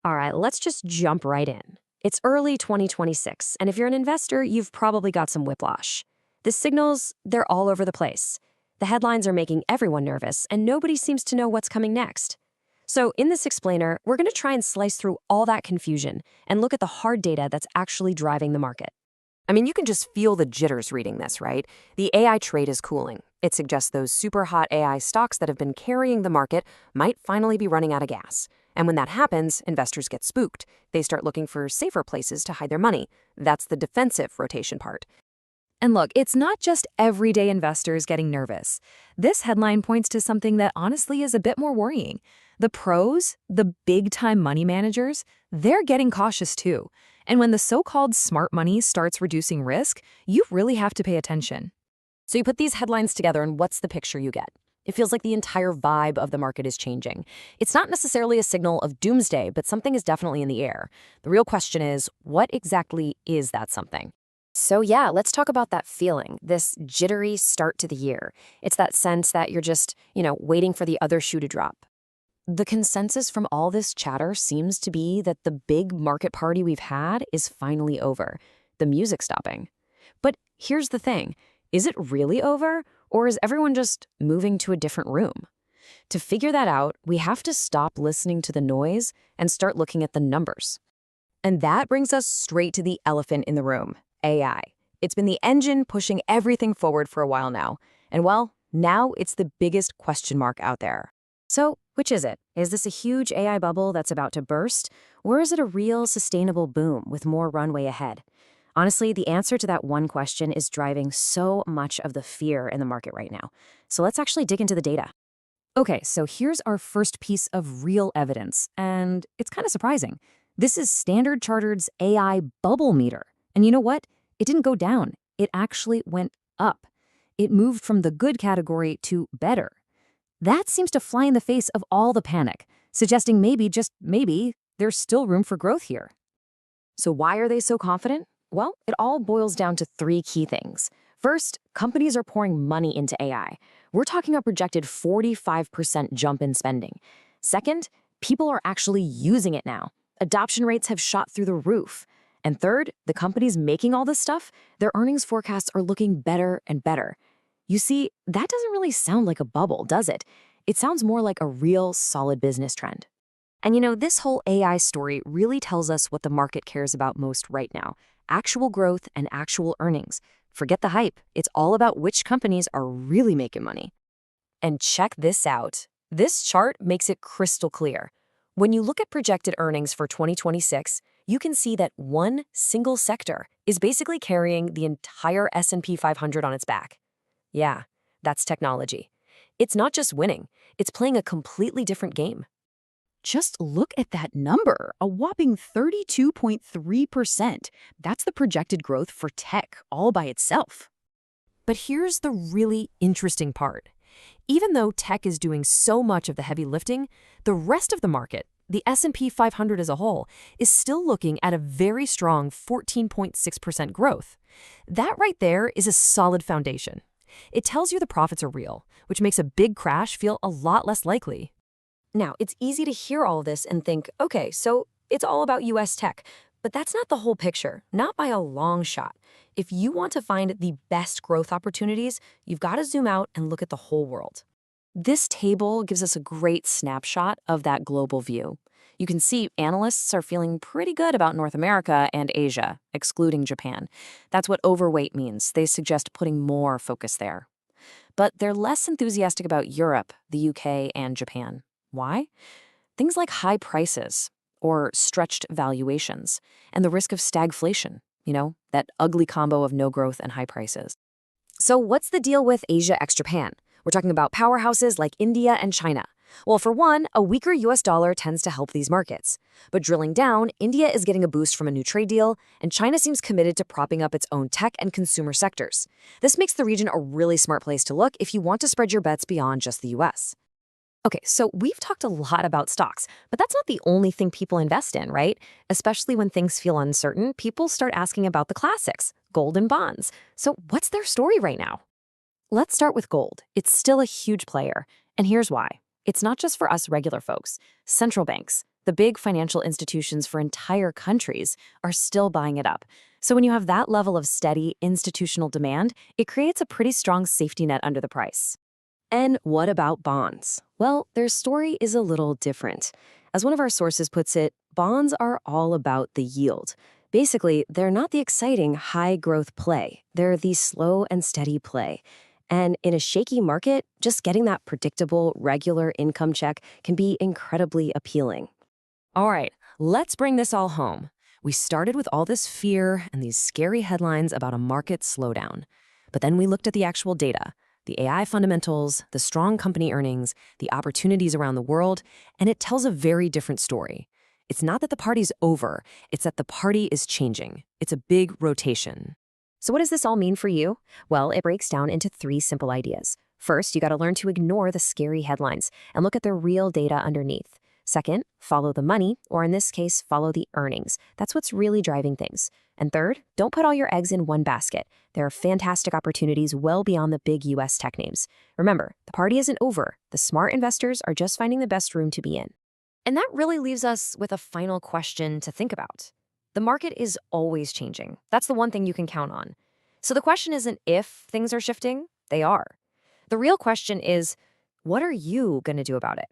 All right, let's just jump right in. It's early 2026, and if you're an investor, you've probably got some whiplash. The signals, they're all over the place. The headlines are making everyone nervous, and nobody seems to know what's coming next. So, in this explainer, we're going to try and slice through all that confusion and look at the hard data that's actually driving the market. I mean, you can just feel the jitters reading this, right? The AI trade is cooling. It suggests those super hot AI stocks that have been carrying the market might finally be running out of gas. And when that happens, investors get spooked. They start looking for safer places to hide their money. That's the defensive rotation part. And look, it's not just everyday investors getting nervous. This headline points to something that honestly is a bit more worrying. The pros, the big-time money managers, they're getting cautious too. And when the so-called smart money starts reducing risk, you really have to pay attention. So you put these headlines together, and what's the picture you get? It feels like the entire vibe of the market is changing. It's not necessarily a signal of doomsday, but something is definitely in the air. The real question is, what exactly is that something? So, yeah, let's talk about that feeling, this jittery start to the year. It's that sense that you're just, waiting for the other shoe to drop. The consensus from all this chatter seems to be that the big market party we've had is finally over, the music stopping. But here's the thing, is it really over, or is everyone just moving to a different room? To figure that out, we have to stop listening to the noise and start looking at the numbers. And that brings us straight to the elephant in the room, AI. It's been the engine pushing everything forward for a while now. And well, now it's the biggest question mark out there. So, which is it? Is this a huge AI bubble that's about to burst, or is it a real sustainable boom with more runway ahead? Honestly, the answer to that one question is driving so much of the fear in the market right now. So let's actually dig into the data. Okay, so here's our first piece of real evidence, and it's kind of surprising. This is Standard Chartered's AI bubble meter. And you know what? It didn't go down. It actually went up. It moved from the good category to better. That seems to fly in the face of all the panic, suggesting maybe, just maybe, there's still room for growth here. So why are they so confident? Well, it all boils down to three key things. First, companies are pouring money into AI. We're talking a projected 45% jump in spending. Second, people are actually using it now. Adoption rates have shot through the roof. And third, the companies making all this stuff, their earnings forecasts are looking better and better. You see, that doesn't really sound like a bubble, does it? It sounds more like a real, solid business trend. And this whole AI story really tells us what the market cares about most right now. Actual growth and actual earnings. Forget the hype. It's all about which companies are really making money. And check this out. This chart makes it crystal clear. When you look at projected earnings for 2026, you can see that one single sector is basically carrying the entire S&P 500 on its back. Yeah, that's technology. It's not just winning, it's playing a completely different game. Just look at that number, a whopping 32.3%. That's the projected growth for tech all by itself. But here's the really interesting part. Even though tech is doing so much of the heavy lifting, the rest of the market, the S&P 500 as a whole, is still looking at a very strong 14.6% growth. That right there is a solid foundation. It tells you the profits are real, which makes a big crash feel a lot less likely. Now, it's easy to hear all this and think, okay, so it's all about US tech. But that's not the whole picture, not by a long shot. If you want to find the best growth opportunities, you've got to zoom out and look at the whole world. This table gives us a great snapshot of that global view. You can see analysts are feeling pretty good about North America and Asia, excluding Japan. That's what overweight means. They suggest putting more focus there. But they're less enthusiastic about Europe, the UK, and Japan. Why? Things like high prices or stretched valuations and the risk of stagflation, that ugly combo of no growth and high prices. So what's the deal with Asia ex Japan? We're talking about powerhouses like India and China. Well, for one, a weaker US dollar tends to help these markets. But drilling down, India is getting a boost from a new trade deal, and China seems committed to propping up its own tech and consumer sectors. This makes the region a really smart place to look if you want to spread your bets beyond just the US. Okay, so we've talked a lot about stocks, but that's not the only thing people invest in, right? Especially when things feel uncertain, people start asking about the classics, gold and bonds. So what's their story right now? Let's start with gold. It's still a huge player, and here's why. It's not just for us regular folks. Central banks, The big financial institutions for entire countries are still buying it up. So when you have that level of steady institutional demand, it creates a pretty strong safety net under the price. And what about bonds? Well, their story is a little different. As one of our sources puts it, bonds are all about the yield. Basically, they're not the exciting high-growth play. They're the slow and steady play. And in a shaky market, just getting that predictable, regular income check can be incredibly appealing. All right, let's bring this all home. We started with all this fear and these scary headlines about a market slowdown. But then we looked at the actual data, the AI fundamentals, the strong company earnings, the opportunities around the world, and it tells a very different story. It's not that the party's over, it's that the party is changing. It's a big rotation. So what does this all mean for you? Well, it breaks down into 3 simple ideas. First, you got to learn to ignore the scary headlines and look at the real data underneath. Second, follow the money, or in this case, follow the earnings. That's what's really driving things. And third, don't put all your eggs in one basket. There are fantastic opportunities well beyond the big US tech names. Remember, the party isn't over. The smart investors are just finding the best room to be in. And that really leaves us with a final question to think about. The market is always changing. That's the one thing you can count on. So the question isn't if things are shifting, they are. The real question is, what are you going to do about it?